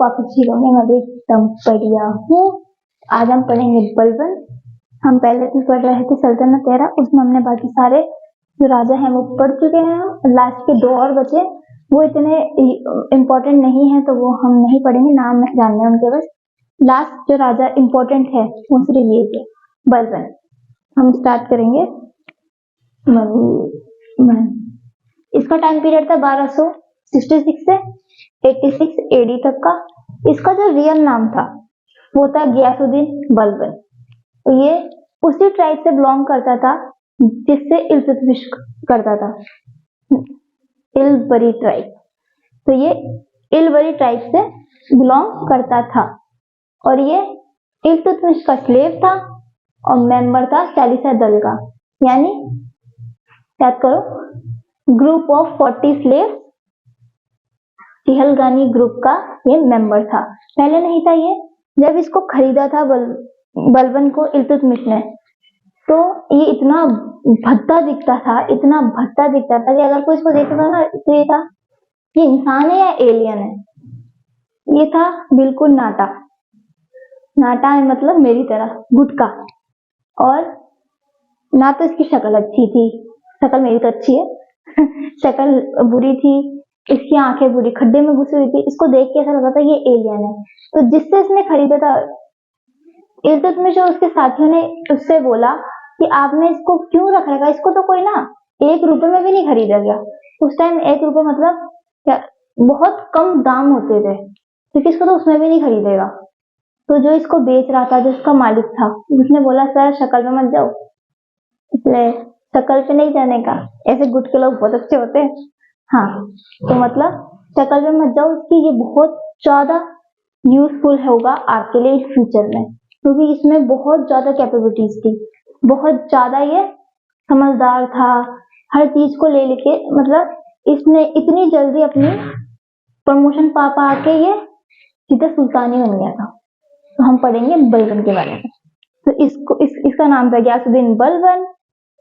वापस ठीक होंगे। मैं भी एकदम बढ़िया हूँ। आज हम पढ़ेंगे बलबन। हम पहले भी पढ़ रहे थे सल्तनत एरा, उसमें हमने बाकी सारे जो राजा हैं वो पढ़ चुके हैं। लास्ट के 2 और बचे, वो इतने इम्पोर्टेंट नहीं है तो वो हम नहीं पढ़ेंगे, नाम जानने हैं उनके। बस लास्ट जो राजा इम्पोर्टेंट है वो सिर्फ ये है, बलबन। हम स्टार्ट करेंगे। इसका टाइम पीरियड था 1266 से 86 एडी तक का। इसका जो रियल नाम था वो था गियासुद्दीन बलबन। तो ये उसी ट्राइब से बिलोंग करता था जिससे इल्तुतमिश करता था, इलबरी ट्राइब। तो ये इलबरी ट्राइब से बिलोंग करता था और ये इल्तुतमिश का स्लेव था और मेंबर था चालीसा दल का। यानी याद करो, ग्रुप ऑफ 40 स्लेव, चिहलगानी ग्रुप का ये मेंबर था। पहले नहीं था ये। जब इसको खरीदा था बलबन को इल्तुतमिश ने, तो ये इतना भद्दा दिखता था, इतना भद्दा दिखता था कि अगर कोई इसको देखता था ना तो ये था, ये इंसान है या एलियन है। ये था बिल्कुल नाटा। नाटा है मतलब मेरी तरह गुटका। और ना तो इसकी शक्ल अच्छी थी, शक्ल मेरी तो अच्छी है शक्ल बुरी थी, इसकी आंखें बुरी खड्डे में घुसी हुई थी। इसको देख के ऐसा लगा था ये एलियन है। तो जिससे इसने खरीदा था इल्तुतमिश और उसके साथियों ने उससे बोला कि आपने इसको क्यों रख रखा, इसको तो कोई ना 1 रुपए में भी नहीं खरीदा गया। उस टाइम 1 रुपए मतलब क्या, बहुत कम दाम होते थे, तो इसको तो उसमें भी नहीं खरीदेगा। तो जो इसको बेच रहा था, जो इसका मालिक था, उसने बोला सर शक्ल पे मत जाओ, इसलिए शक्ल पे नहीं जाने का, ऐसे गुट के लोग बहुत अच्छे होते हैं। हाँ, तो मतलब शक्ल पे मत जाओ, इसकी ये बहुत ज्यादा यूजफुल होगा आपके लिए फ्यूचर में, क्योंकि इसमें बहुत ज्यादा कैपेबिलिटीज थी, बहुत ज्यादा ये समझदार था, हर चीज को ले लेके, मतलब इसने इतनी जल्दी अपनी प्रमोशन पा के ये सीधा सुल्तान ही बन गया था। तो हम पढ़ेंगे बलबन के बारे में। तो इसका नाम था गियासुद्दीन बलबन।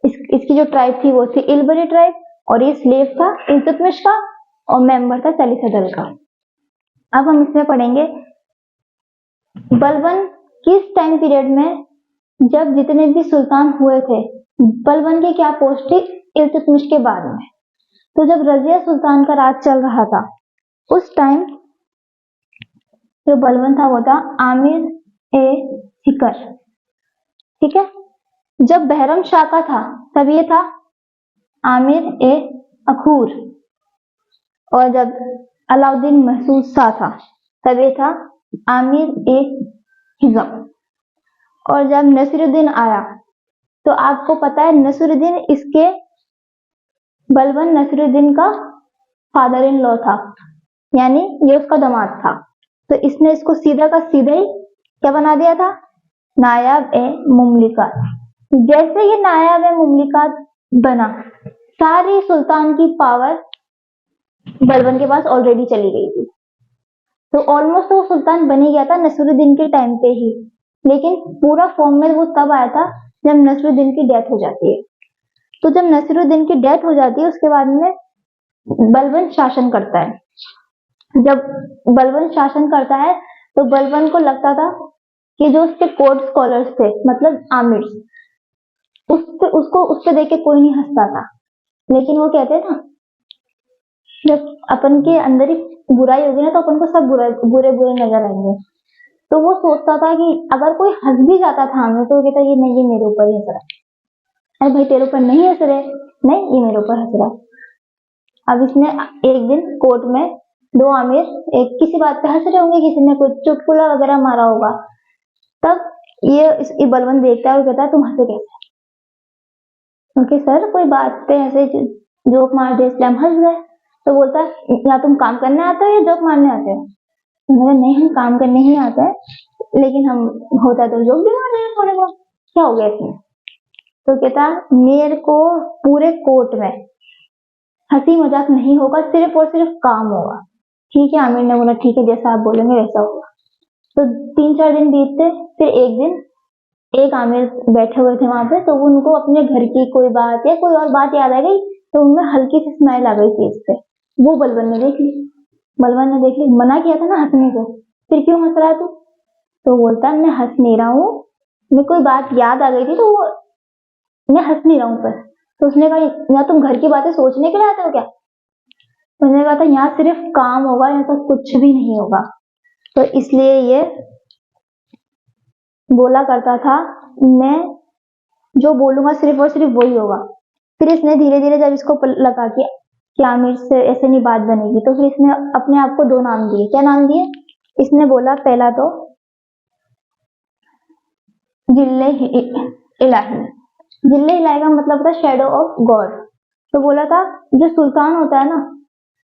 इसकी जो ट्राइब थी वो थी इलबरी ट्राइब और ये स्लेव था इल्तुतमिश का और मेंबर था चालीसा दल का। अब हम इसमें पढ़ेंगे बलबन किस टाइम पीरियड में, जब जितने भी सुल्तान हुए थे, बलबन की क्या पोस्ट थी इल्तुतमिश के बाद में। तो जब रजिया सुल्तान का राज चल रहा था, उस टाइम जो बलबन था वो था आमिर ए सिकर। ठीक है। जब बहरम शाह का था तब ये था आमिर ए अखूर, और जब अलाउद्दीन महसूद शाह था तब ये था आमिर ए हिज़म। और जब नसीरुद्दीन आया, तो आपको पता है नसीरुद्दीन इसके बलबन नसीरुद्दीन का फादर इन लॉ था, यानी ये उसका दामाद था। तो इसने इसको सीधा का सीधा ही क्या बना दिया था, नायाब ए मुमलिकात। जैसे ये नायाब ए मुमलिकात बना, सारी सुल्तान की पावर बलबन के पास ऑलरेडी चली गई थी। तो ऑलमोस्ट वो सुल्तान बन ही गया था नसीरुद्दीन के टाइम पे ही, लेकिन पूरा फॉर्म में वो तब आया था जब नसीरुद्दीन की डेथ हो जाती है। तो जब नसीरुद्दीन की डेथ हो जाती है, उसके बाद में बलबन शासन करता है। जब बलबन शासन करता है तो बलबन को लगता था कि जो उसके कोर्ट स्कॉलर्स थे, मतलब आमिर्स, उसको उससे देख के कोई नहीं हंसता था। लेकिन वो कहते ना, जब अपन के अंदर ही बुराई होगी ना तो अपन को सब बुरे बुरे नजर आएंगे। तो वो सोचता था कि अगर कोई हंस भी जाता था हमें, तो वो कहता ये नहीं, ये मेरे ऊपर ही हंस रहा है। अरे भाई तेरे ऊपर नहीं हंस रहे, नहीं ये मेरे ऊपर हंस रहा है। अब इसने एक दिन कोर्ट में 2 आमिर एक किसी बात पे हंस रहे होंगे, किसी ने कोई चुटकुला वगैरह मारा होगा, तब ये बलबन देखता है और कहता है तुम हंसे कैसे? क्योंकि सर कोई बात पे ऐसे जोक मार दे इसलिए हम हंस गए। तो बोलता है या तुम काम करने आते हो या जोक मारने आते हो? नहीं, हम काम करने ही आते हैं, लेकिन हम होता है तो जोक भी मार देंगे थोड़े बहुत, क्या हो गया इसमें? तो कहता मेरे को पूरे कोर्ट में हंसी मजाक नहीं होगा, सिर्फ और सिर्फ काम होगा। ठीक है, आमिर ने बोला ठीक है, जैसा आप बोलेंगे वैसा होगा। तो 3-4 दिन बीतते, फिर एक दिन एक आमिर बैठे हुए थे वहां पे, तो उनको अपने घर की कोई बात या कोई और बात याद आ गई, तो उनमें हल्की सी स्माइल आ गई फेस पे। वो बलबन ने देख ली, मना किया था ना हंसने को, फिर क्यों हंस रहा है तू? तो बोलता मैं हंस नहीं रहा हूँ, मैं कोई बात याद आ गई थी तो वो मैं हंस नहीं रहा हूँ बस। तो उसने कहा यहाँ तुम घर की बातें सोचने के लिए आते हो क्या? तो उसने कहा था यहाँ सिर्फ काम होगा, यहाँ तो कुछ भी नहीं होगा। तो इसलिए ये बोला करता था मैं जो बोलूंगा सिर्फ और सिर्फ वही होगा। फिर इसने धीरे धीरे जब इसको लगा कि आमिर से ऐसे नहीं बात बनेगी, तो फिर इसने अपने आप को दो नाम दिए। क्या नाम दिए? इसने बोला पहला तो जिल्ले इलाही। जिल्ले इलाही का मतलब था शेडो ऑफ गॉड। तो बोला था जो सुल्तान होता है ना,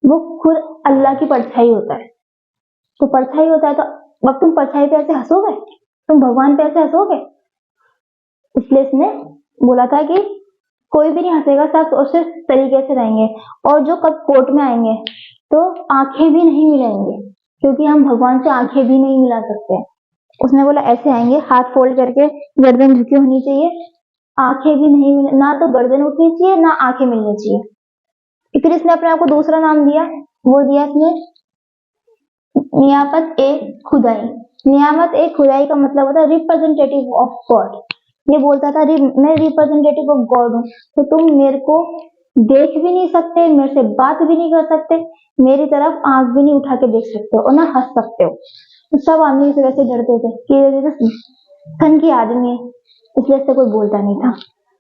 वो खुद अल्लाह की परछाई होता है। तो परछाई होता है तो अब तुम परछाई पे ऐसे हंसोगे? तुम भगवान पे ऐसे हंसोगे? इसलिए इसने बोला था कि कोई भी नहीं हंसेगा, सब उस तरीके से रहेंगे। और जो कब कोर्ट में आएंगे तो आंखें भी नहीं मिलाएंगे, क्योंकि हम भगवान से आंखें भी नहीं मिला सकते। उसने बोला ऐसे आएंगे, हाथ फोल्ड करके, गर्दन झुकी होनी चाहिए, आंखें भी नहीं मिल, ना तो गर्दन उठनी चाहिए ना आंखें मिलनी चाहिए। फिर इसने अपने आप को दूसरा नाम दिया, वो दिया इसने नियामत ए खुदाई। नियामत ए खुदाई का मतलब होता है रिप्रेजेंटेटिव ऑफ गॉड। ये बोलता था मैं रिप्रेजेंटेटिव ऑफ गॉड हूँ, तो तुम मेरे को देख भी नहीं सकते, मेरे से बात भी नहीं कर सकते, मेरी तरफ आंख भी नहीं उठा के देख सकते हो और ना हंस सकते हो। तो सब आदमी से वैसे डरते थे कि ये तो धन की आदमी है, इसलिए इससे कोई बोलता नहीं था।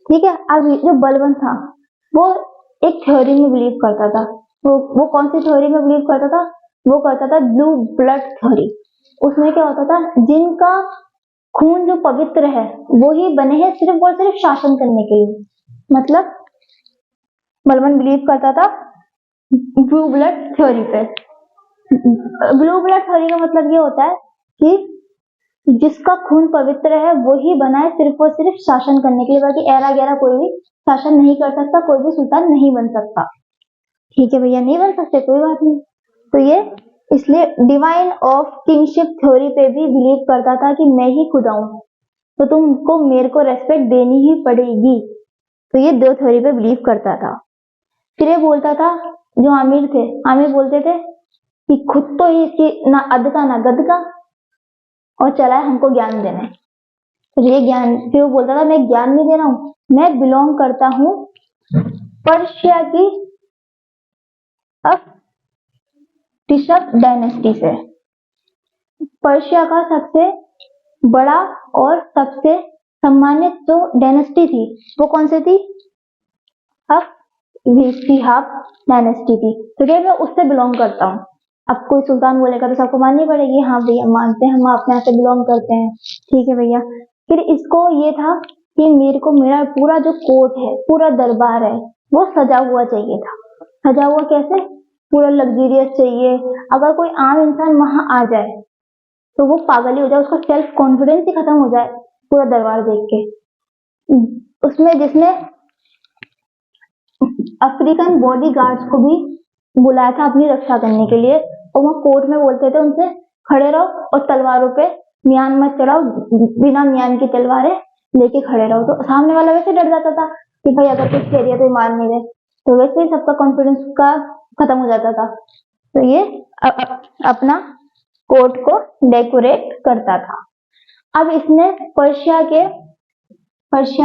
ठीक है। अब जो बलवंत था वो एक थ्योरी में बिलीव करता था। वो कौन सी थ्योरी में बिलीव करता था? वो करता था ब्लू ब्लड थ्योरी। उसमें क्या होता था, जिनका खून जो पवित्र है वो ही बने हैं सिर्फ और सिर्फ शासन करने के लिए। मतलब बलवंत बिलीव करता था ब्लू ब्लड थ्योरी पे। ब्लू ब्लड थ्योरी का मतलब ये होता है कि जिसका खून पवित्र है वो ही बना है सिर्फ और सिर्फ शासन करने के लिए, बाकी ऐरा गैरा कोई भी शासन नहीं कर सकता, कोई भी सुल्तान नहीं बन सकता। ठीक है भैया, नहीं बन सकते, कोई बात नहीं। तो ये इसलिए डिवाइन ऑफ किंगशिप थ्योरी पे भी बिलीव करता था कि मैं ही खुदा हूं, तो तुमको मेरे को रेस्पेक्ट देनी ही पड़ेगी। तो ये दो थ्योरी पे बिलीव करता था। फिर ये बोलता था, जो आमिर थे, आमिर बोलते थे कि खुद तो ही इसकी ना अद का ना गद का, और चला है हमको ज्ञान देने। तो ये ज्ञान, फिर वो बोलता था मैं ज्ञान नहीं दे रहा हूँ, मैं बिलोंग करता हूँ पर्शिया की टिशक डायनेस्टी से। पर्शिया का सबसे बड़ा और सबसे सम्मानित जो डायनेस्टी थी वो कौन सी थी? शिहाब डायनेस्टी थी। तो क्या मैं उससे बिलोंग करता हूँ। अब कोई सुल्तान बोलेगा तो सबको माननी पड़ेगी, हाँ भैया मानते हैं, हम अपने यहाँ से बिलोंग करते हैं। ठीक है भैया। फिर इसको ये था कि मेरे को मेरा पूरा जो कोर्ट है, पूरा दरबार है, वो सजा हुआ चाहिए था। सजा हुआ कैसे? पूरा लग्जरियस चाहिए। अगर कोई आम इंसान वहां आ जाए तो वो पागल ही हो जाए, उसका सेल्फ कॉन्फिडेंस ही खत्म हो जाए पूरा दरबार देख के। उसमें जिसने अफ्रीकन बॉडी गार्ड्स को भी बुलाया था अपनी रक्षा करने के लिए, और वो कोर्ट में बोलते थे उनसे खड़े रहो और तलवारों पे म्यान मत चढ़ाओ, बिना म्यान की तलवारें लेके खड़े रहो। तो सामने वाला वैसे डर जाता था कि भाई अगर कुछ कह दिया तो मार नहीं दे, तो वैसे ही सबका कॉन्फिडेंस का खत्म हो जाता था। तो ये अपना कोर्ट को डेकोरेट करता था। अब इसने पर्शिया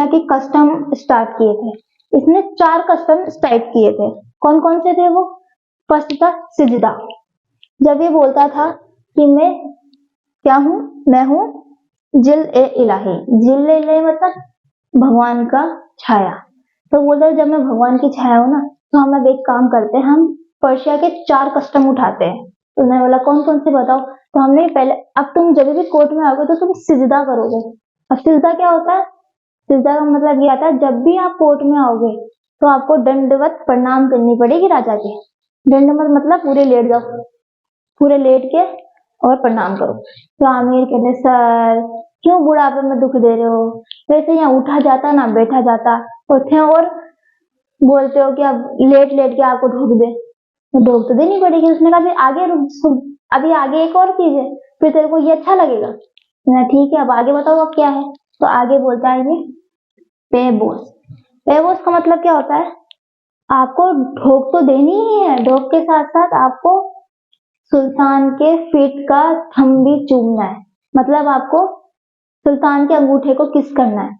के कस्टम स्टार्ट किए थे। इसने 4 कस्टम स्टार्ट किए थे। कौन कौन से थे वो? फर्स्ट था सिजदा। जब ये बोलता था कि मैं क्या हूं, मैं हूं जिल ए इलाही। जिल ए इलाही मतलब भगवान का छाया। तो बोलता है जब मैं भगवान की छाया हूं ना, तो हम अब एक काम करते हैं, हम पर्शिया के 4 कस्टम उठाते हैं। तो मैं बोला कौन कौन से बताओ? तो हमने पहले, अब तुम जब भी कोर्ट में आओगे तो तुम सिजदा करोगे। अब सिजदा क्या होता है? सिजदा का मतलब ये आता है जब भी आप कोर्ट में आओगे तो आपको दंडवत प्रणाम करनी पड़ेगी राजा के। दंडवत मतलब पूरे लेट जाओ, पूरे लेट के और प्रणाम करो। तो आमिर कहते सर क्यों बुढ़ापे में दुख दे रहे हो, वैसे यहाँ उठा जाता ना बैठा जाता होते हैं, और बोलते हो कि अब लेट लेट के आपको ढोक दे। तो ढोक तो देनी पड़ेगी। उसने कहा आगे रुक, अभी आगे एक और चीज है, फिर तेरे को ये अच्छा लगेगा ना? ठीक है, अब आगे बताओ अब क्या है? तो आगे बोलता है ये पेबोस। पेबोस का मतलब क्या होता है? आपको ढोक तो देनी ही है, ढोक के साथ साथ आपको सुल्तान के फीट का थंब भी चूमना है, मतलब आपको सुल्तान के अंगूठे को किस करना है।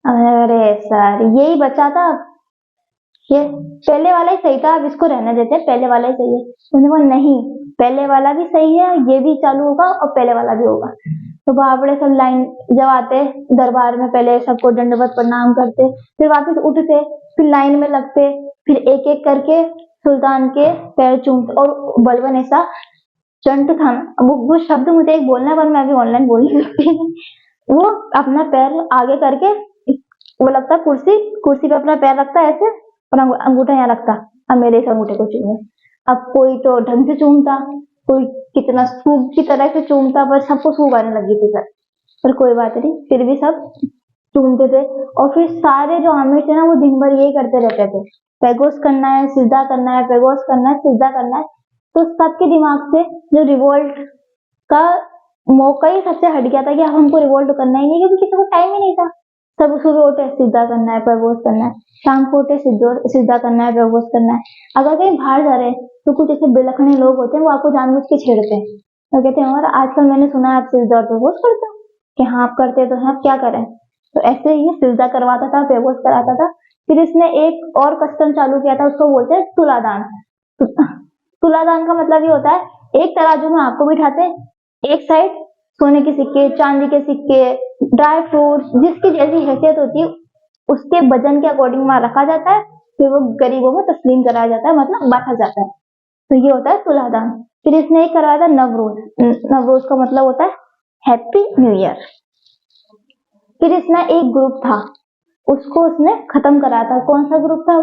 अरे सर यही बचा था, ये पहले वाला ही सही था, अब इसको रहने देते हैं, पहले वाला ही सही है। उन्होंने बोला नहीं, पहले वाला भी सही है, ये भी चालू होगा और पहले वाला भी होगा। तो बाबड़े सब लाइन जब आते दरबार में, पहले सबको दंडवत प्रणाम करते, फिर वापस उठते, फिर लाइन में लगते, फिर एक एक करके सुल्तान के पैर चूमते। और बलबन ऐसा चंट था, वो शब्द मुझे एक बोलना है पर मैं अभी ऑनलाइन बोलने लगती हूँ। वो अपना पैर आगे करके, वो लगता है कुर्सी पे अपना पैर रखता है ऐसे, और अंगूठा यहाँ रखता, अब मेरे इस अंगूठे को चूमे। अब कोई तो ढंग से चूमता, कोई कितना सूग की तरह से चूमता, पर सबको सूग आने लगी थी फिर, पर कोई बात नहीं, फिर भी सब चूमते थे। और फिर सारे जो आमिर थे ना, वो दिन भर यही करते रहते थे, पैगोस करना है, सिजदा करना है, पैगोस करना है, सिजदा करना है। तो सबके दिमाग से जो रिवोल्ट का मौका ही सबसे हट गया था कि अब हमको रिवोल्ट करना ही नहीं, क्योंकि किसी को टाइम ही नहीं था। सब सुबह उठे सिद्धा करना है, पैगोस करना है, शाम को उठे सिद्धा करना है, पैगोस करना है। अगर कहीं बाहर जा रहे हैं तो कुछ ऐसे बिलखने लोग होते हैं, वो आपको जानबूझ के छेड़ते हैं, तो कहते हैं और आजकल मैंने सुना है आप सिद्धा और पैगोस करते हो, कि हाँ आप करते हैं, तो हाँ क्या करें। तो ऐसे ही सिद्धा करवाता था, पैगोस कराता था। फिर इसने एक और कस्टम चालू किया था, उसको बोलते हैं तुलादान। तुलादान का मतलब ये होता है, एक तराजू में आपको बिठाते हैं, एक साइड सोने के सिक्के, चांदी के सिक्के, ड्राई फ्रूट्स, जिसकी जैसी हैसियत होती है उसके वजन के अकॉर्डिंग वहां रखा जाता है, फिर वो गरीबों को तस्लीम कराया जाता है, मतलब बांटा जाता है। तो ये होता है तुलादान। फिर इसने एक करवाया था नवरोज। नवरोज का मतलब होता है हैप्पी न्यू ईयर। फिर इसने एक ग्रुप था, उसको उसने खत्म करा था। कौन सा ग्रुप था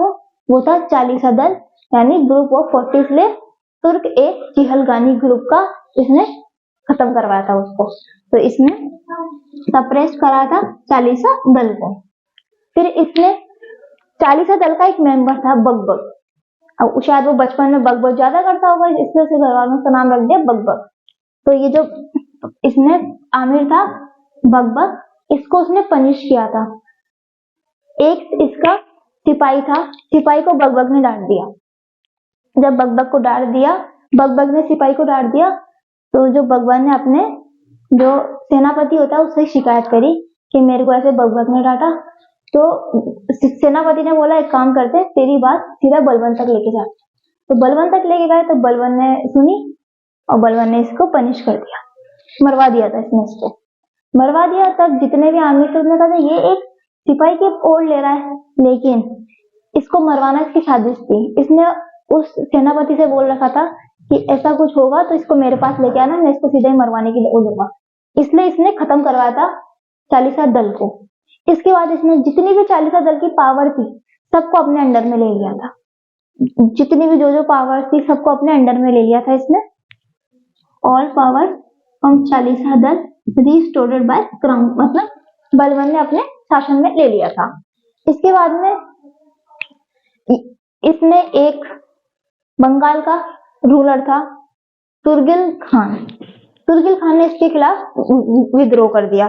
वो था चालीसा दल, यानी ग्रुप ऑफ 40 ले तुर्क एक चिहलगानी ग्रुप का इसने खत्म करवाया था उसको। तो इसने सप्रेस करा था चालीसा दल को। फिर इसने चालीसा दल का एक मेंबर था बकबक, अब शायद वो बचपन में बकबक ज्यादा करता होगा, इसलिए उसके घर वालों ने उसका नाम रख दिया बकबक। तो ये जो इसने आमिर था बकबक, इसको उसने पनिश किया था। एक इसका सिपाही था, सिपाही को बकबक ने डांट दिया। जब बकबक को डांट दिया, बकबक ने सिपाही को डांट दिया, तो जो बकबक ने अपने जो सेनापति होता है उससे शिकायत करी कि मेरे को ऐसे बकबक ने डांटा। तो सेनापति ने बोला एक काम करते, तेरी बात सीधा बलबन तक लेके जा। तो बलबन तक लेके गए, तो बलबन ने सुनी और बलबन ने इसको पनिश कर दिया, मरवा दिया था इसने, इसको मरवा दिया। तब जितने भी आर्मी थे उसने कहा ये एक सिपाही की ओर ले रहा है, लेकिन इसको मरवाना इसकी साजिश थी। इसने उस सेनापति से बोल रखा था कि ऐसा कुछ होगा तो इसको मेरे पास लेके आना, मैं इसको सीधे ही मरवाने के लिए बोलूंगा। इसलिए इसने खत्म करवाया था चालीसा दल को। इसके बाद इसने जितनी भी चालीसा दल की पावर थी सबको अपने अंडर में ले लिया था, जितनी भी जो पावर थी सबको अपने अंडर में ले लिया था इसने। ऑल पावर फ्रॉम चालीसा दल रिस्टोर्ड बाय क्राउन, मतलब बलबन ने अपने शासन में ले लिया था। इसके बाद में इसने एक बंगाल का रूलर था तुर्गिल खान। तुर्गिल खान ने इसके खिलाफ विद्रोह कर दिया।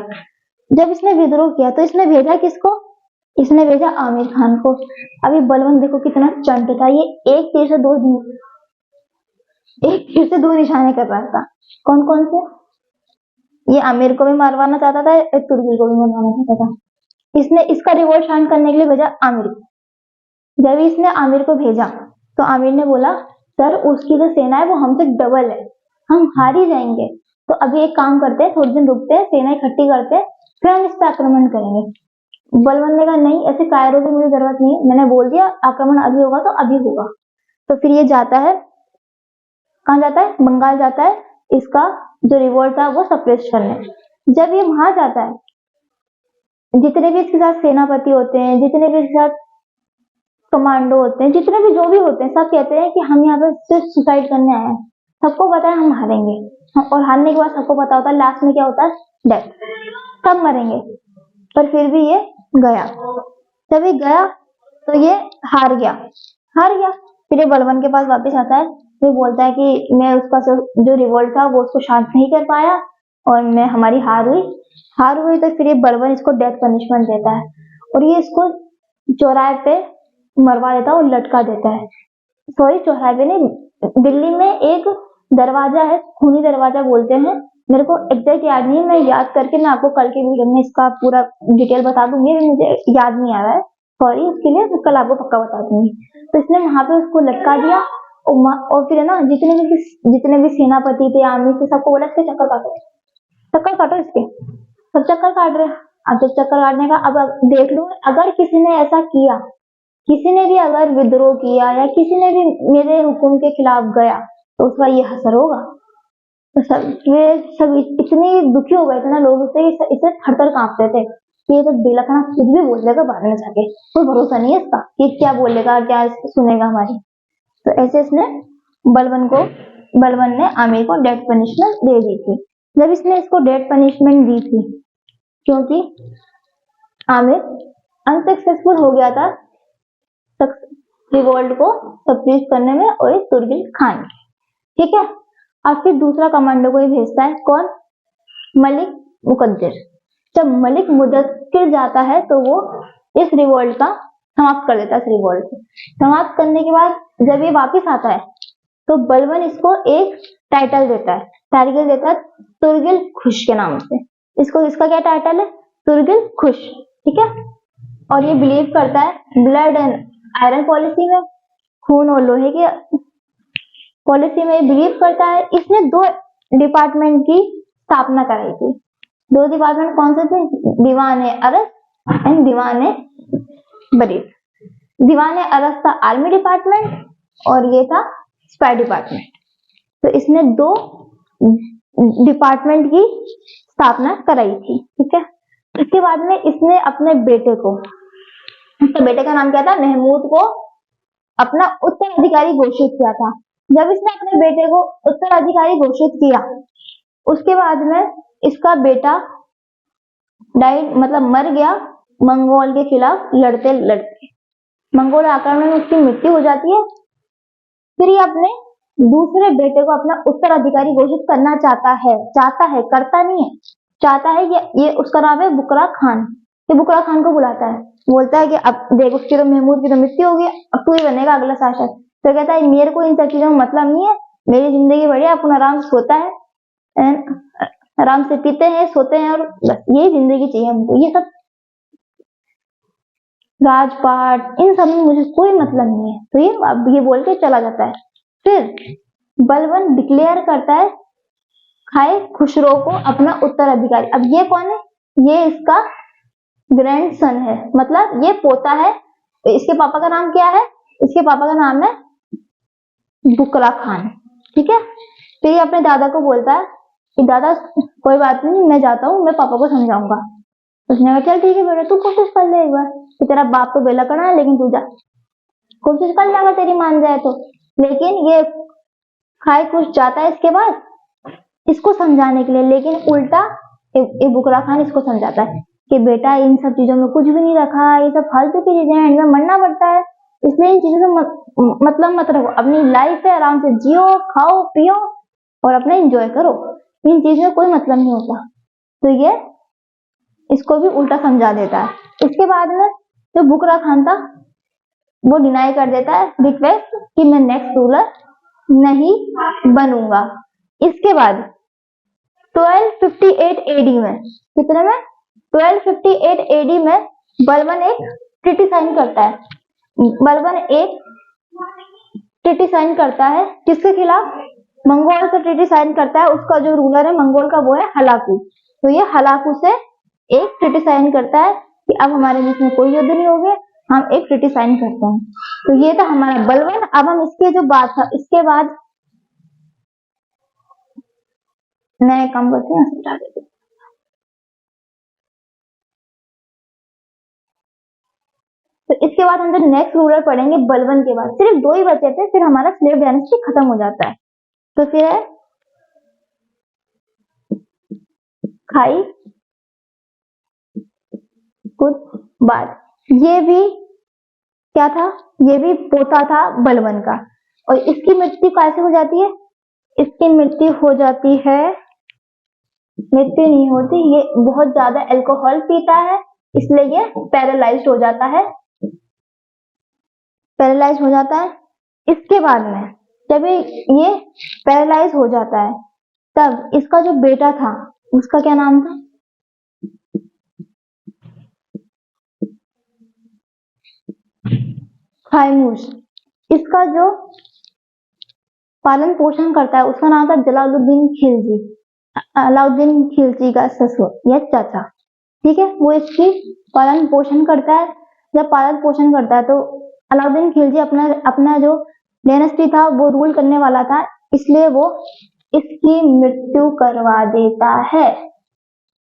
जब इसने विद्रोह किया तो इसने भेजा किसको, इसने भेजा आमिर खान को। अभी बलबन देखो कितना चंट था, ये एक तीर से दो निशाने कर रहा था। कौन कौन से, ये आमिर को भी मारवाना चाहता था, तुर्गिल को भी मारवाना चाहता था। इसने इसका रिवोल्ट शांत करने के लिए भेजा आमिर को। जब इसने आमिर को भेजा तो आमिर ने बोला सर उसकी जो सेना है वो हमसे डबल है, हम हार ही जाएंगे, तो अभी एक काम करते हैं, थोड़े दिन रुकते हैं, सेना इकट्ठी करते हैं, फिर हम इस पर आक्रमण करेंगे। बलबन ने कहा नहीं, ऐसे कायरों की मुझे जरूरत नहीं है, मैंने बोल दिया आक्रमण अभी होगा तो अभी होगा। तो फिर ये जाता है, कहाँ जाता है, बंगाल जाता है, इसका जो रिवोल्ट था वो सप्रेस करने। जब ये वहां जाता है, जितने भी इसके साथ सेनापति होते हैं, जितने भी इसके साथ कमांडो होते हैं, जितने भी जो भी होते हैं, सब कहते हैं कि हम यहाँ पे सिर्फ सुसाइड करने आए हैं। सबको पता है हम हारेंगे, और हारने के बाद सबको पता होता है लास्ट में क्या होता है, डेथ, सब मरेंगे। पर फिर भी ये गया। जब ये गया तो ये हार गया। फिर ये बलबन के पास वापस आता है, ये बोलता है कि मैं उसका जो रिवोल्ट था वो उसको शांत नहीं कर पाया और मैं हमारी हार हुई। तो फिर ये बलबन इसको डेथ पनिशमेंट देता है और ये इसको चौराहे पे मरवा देता है और लटका देता है। सॉरी, चौराहे पे नहीं, दिल्ली में एक दरवाजा है, खूनी दरवाजा बोलते हैं। मेरे को एग्जैक्ट याद नहीं है, मैं याद करके मैं आपको कल के वीडियो में इसका पूरा डिटेल बता दूंगी, मुझे याद नहीं आ रहा है, सॉरी उसके लिए, मैं कल आपको पक्का बता दूंगी। तो इसने वहां पे उसको लटका दिया और फिर है ना जितने भी सेनापति थे, आर्मी थे, सबको बोला इसके चक्कर काटो इसके। सब चक्कर काट रहे। अब जब चक्कर काटने का, अब देख लो, अगर किसी ने ऐसा किया, किसी ने भी अगर विद्रोह किया या किसी ने भी मेरे हुक्म के खिलाफ गया, तो उसका ये असर होगा। तो सब इतने दुखी हो गए थे ना लोग इसे थर-थर कांपते थे कि ये तो बेलखना कुछ भी बोल देगा बाद में जाके, कोई भरोसा नहीं है इसका कि क्या बोलेगा, क्या सुनेगा हमारी। तो ऐसे इसने बलबन ने आमिर को डेथ पनिशमेंट दे दी थी। जब इसने इसको डेथ पनिशमेंट दी थी, क्योंकि आमिर अनसक्सेसफुल हो गया था रिवोल्ट को सप्रेस करने में और तुर्गिल खान, ठीक है। और फिर दूसरा कमांडो को ही भेजता है, कौन? मलिक मुकद्दर। जब मलिक मुकद्दर जाता है तो वो इस रिवोल्ट का समाप्त कर देता है। इस रिवोल्ट को समाप्त करने के बाद जब ये वापिस आता है तो बलबन इसको एक टाइटल देता है तुर्गिल खुश के नाम से। इसका क्या टाइटल है? तुर्गिल खुश, ठीक है। और ये बिलीव करता है ब्लड एंड आयरन पॉलिसी में, खून और लोहे की पॉलिसी में बिलीव करता है। इसने 2 डिपार्टमेंट की स्थापना कराई थी। 2 डिपार्टमेंट कौन से थे? दीवाने अरस एंड दीवाने बरीद। दीवाने अरस था आर्मी डिपार्टमेंट और ये था स्पाई डिपार्टमेंट। तो इसने 2 डिपार्टमेंट की स्थापना कराई थी, ठीक है। इसके बाद में इसने अपने बेटे को, इसके बेटे का नाम क्या था? महमूद को अपना उत्तराधिकारी घोषित किया था। जब इसने अपने बेटे को उत्तराधिकारी घोषित किया, उसके बाद में इसका बेटा मर गया मंगोल के खिलाफ लड़ते लड़ते। मंगोल आक्रमण में उसकी मृत्यु हो जाती है। फिर ये अपने दूसरे बेटे को अपना उत्तराधिकारी घोषित करना चाहता है, करता नहीं है, चाहता है। ये उसका नाम है बुकरा खान। ये बुकरा खान को बुलाता है, बोलता है कि अब देख, उसकी तो महमूद की तो मृत्यु हो गई, अब तू ही बनेगा अगला शासक। तो कहता है मेरे को इन सब चीजों में मतलब नहीं है, मेरी जिंदगी बढ़िया, अपन आराम से सोता है, आराम से पीते हैं, सोते हैं, और बस यही जिंदगी चाहिए हमको। ये सब राजपाट इन सब में मुझे कोई मतलब नहीं है। तो ये अब ये बोल के चला जाता है। फिर बलबन डिक्लेयर करता है खाए खुसरो को अपना उत्तराधिकारी। अब ये कौन है? ये इसका ग्रैंडसन है, मतलब ये पोता है। इसके पापा का नाम क्या है? इसके पापा का नाम है बुकरा खान, ठीक है। फिर ये अपने दादा को बोलता है कि दादा कोई बात नहीं, मैं जाता हूँ, मैं पापा को समझाऊंगा। उसने कहा चल ठीक है बेटा, तू कोशिश कर ले एक बार, कि तेरा बाप तो बेला कड़ा है, लेकिन तू जा, कोशिश कर ले, अगर तेरी मान जाए तो। लेकिन ये खाए खुश जाता है इसके बाद इसको समझाने के लिए, लेकिन उल्टा ये बुकरा खान इसको समझाता है कि बेटा इन सब चीजों में कुछ भी नहीं रखा, ये सब फालतू की चीजें हैं, इनमें मरना पड़ता है, इसलिए इन चीजों से मतलब मत रखो, अपनी लाइफ है, आराम से जियो, खाओ पियो और अपना एंजॉय करो, इन चीजों में कोई मतलब नहीं होता। तो ये इसको भी उल्टा समझा देता है। इसके बाद में जो बुकरा खान था वो डिनाई कर देता है रिक्वेस्ट कि मैं नेक्स्ट रूलर नहीं बनूंगा। इसके बाद 1258 एडी में, कितने में? 1258 एडी में बलबन एक ट्रीटी साइन करता है। बलबन एक ट्रीटी साइन करता है किसके खिलाफ? मंगोल से ट्रीटी साइन करता है। उसका जो रूलर है मंगोल का वो है हलाकू। तो ये हलाकू से एक ट्रीटी साइन करता है कि अब हमारे बीच में कोई युद्ध नहीं होगा, हम एक ट्रीटी साइन करते हैं। तो ये था हमारा बलबन। अब हम इसके जो बात था, इसके बाद मैं काम करती हूँ, समझा देती हूँ। तो इसके बाद हम जो नेक्स्ट रूलर पढ़ेंगे बलबन के बाद, सिर्फ 2 ही बचे थे, फिर हमारा स्लेव डायनेस्टी खत्म हो जाता है। तो फिर है खाई कुछ बाद। ये भी क्या था? ये भी पोता था बलबन का। और इसकी मृत्यु कैसे हो जाती है? इसकी मृत्यु हो जाती है, मृत्यु नहीं होती, ये बहुत ज्यादा अल्कोहल पीता है, इसलिए ये पैरालाइज्ड हो जाता है, पैरालाइज हो जाता है। इसके बाद में जब ये पैरालाइज हो जाता है तब इसका जो बेटा था उसका क्या नाम था? थाइमूस। इसका जो पालन पोषण करता है उसका नाम था जलालुद्दीन खिलजी। अलाउद्दीन खिलजी का ससुर या चाचा, ठीक है, वो इसकी पालन पोषण करता है। जब पालन पोषण करता है तो अलाउद्दीन खिलजी अपना अपना जो डायनेस्टी था वो रूल करने वाला था, इसलिए वो इसकी मृत्यु करवा देता है।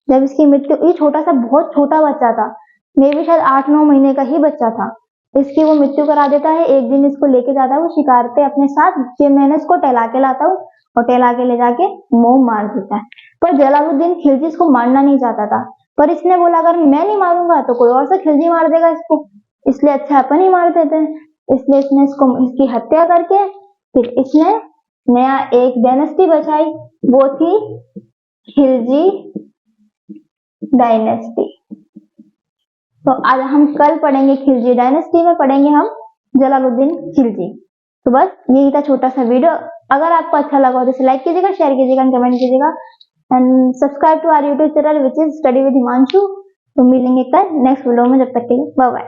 जब इसकी मृत्यु, ये छोटा सा बहुत छोटा बच्चा था, मे भी शायद 8-9 महीने का ही बच्चा था, इसकी वो मृत्यु करा देता है। एक दिन इसको लेके जाता है वो शिकार पे अपने साथ, मैंने इसको टहला के लाता हूँ और टहला के ले जाके मुंह मार देता है। पर जलालुद्दीन खिलजी इसको मारना नहीं चाहता था, पर इसने बोला अगर मैं नहीं मारूंगा तो कोई और सा खिलजी मार देगा इसको, इसलिए अच्छा अपन ही मार देते हैं। इसलिए इसने इसकी हत्या करके फिर इसने नया एक डायनेस्टी बचाई, वो थी खिलजी डायनेस्टी। तो आज हम कल पढ़ेंगे खिलजी डायनेस्टी में पढ़ेंगे हम जलालुद्दीन खिलजी। तो बस यही था छोटा सा वीडियो। अगर आपको अच्छा लगा हो तो इसे लाइक कीजिएगा, शेयर कीजिएगा, कमेंट कीजिएगा and subscribe to our YouTube channel which is study with Himanshu. तो मिलेंगे कल नेक्स्ट वीडियो में, जब तक के लिए बाय बाय।